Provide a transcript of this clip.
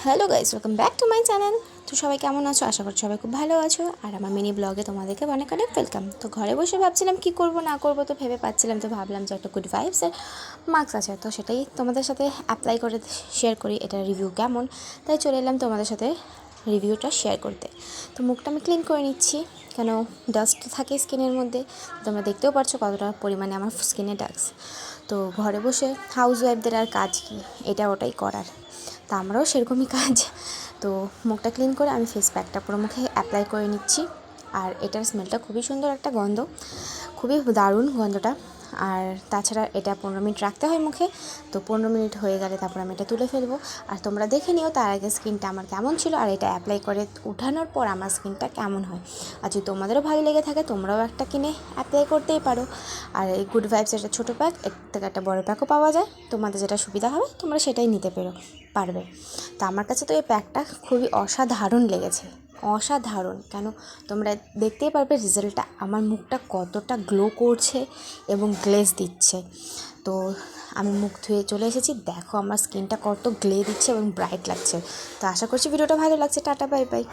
Hello guys, welcome back to my channel. তো সবাই কেমন আছো? আশা করছি সবাই খুব ভালো আছো। আর আমার মিনি ব্লগে তোমাদেরকে অনেক অনেক ওয়েলকাম। তো ঘরে বসে ভাবছিলাম কি করব না করব, তো ভেবে পাচ্ছিলাম, তো ভাবলাম যে একটা গুড ভাইবসের মার্কস আছে, তো সেটাই তোমাদের সাথে অ্যাপ্লাই করে শেয়ার করি। এটা রিভিউ কেমন, তাই চলে এলাম তোমাদের সাথে রিভিউটা শেয়ার করতে। তো মুখটা আমি ক্লিন করে নিচ্ছি, কেন ডাস্ট থাকে স্কিনের মধ্যে। তোমরা দেখতেও পারছো কতটা পরিমাণে আমার স্কিনে ডাস্ট। তো ঘরে বসে হাউস ওয়াইফদের আর কাজ কি, এটা ওটাই করার। তা আমরাও সেরকমই কাজ। তো মুখটা ক্লিন করে আমি ফেস প্যাকটা পুরো মুখে অ্যাপ্লাই করে নিচ্ছি। আর এটার স্মেলটা খুবই সুন্দর একটা গন্ধ, খুবই দারুণ গন্ধটা। আর তাছাড়া এটা 15 মিনিট রাখতে হয় মুখে। তো 15 মিনিট হয়ে গেলে তারপর আমি এটা তুলে ফেলবো। আর তোমরা দেখে নিও তার আগে স্কিনটা আমার কেমন ছিল, আর এটা অ্যাপ্লাই করে উঠানোর পর আমার স্কিনটা কেমন হয়। আর যদি তোমাদেরও ভালো লেগে থাকে তোমরাও একটা কিনে অ্যাপ্লাই করতেই পারো। আর এই গুড ভাইবস একটা ছোটো প্যাক, এর থেকে একটা বড়ো প্যাকও পাওয়া যায়। তোমাদের যেটা সুবিধা হবে তোমরা সেটাই নিতে পারবে। তো আমার কাছে তো এই প্যাকটা খুবই অসাধারণ লেগেছে, অসাধারণ। কেন, তোমরা দেখতেই পারবে রেজাল্টটা, আমার মুখটা কতটা গ্লো করছে এবং গ্লেজ দিচ্ছে। তো আমি মুখ ধুয়ে চলে এসেছি, দেখো আমার স্কিনটা কত গ্লে দিচ্ছে এবং ব্রাইট লাগছে। তো আশা করছি ভিডিওটা ভালো লাগছে। Tata, bye bye.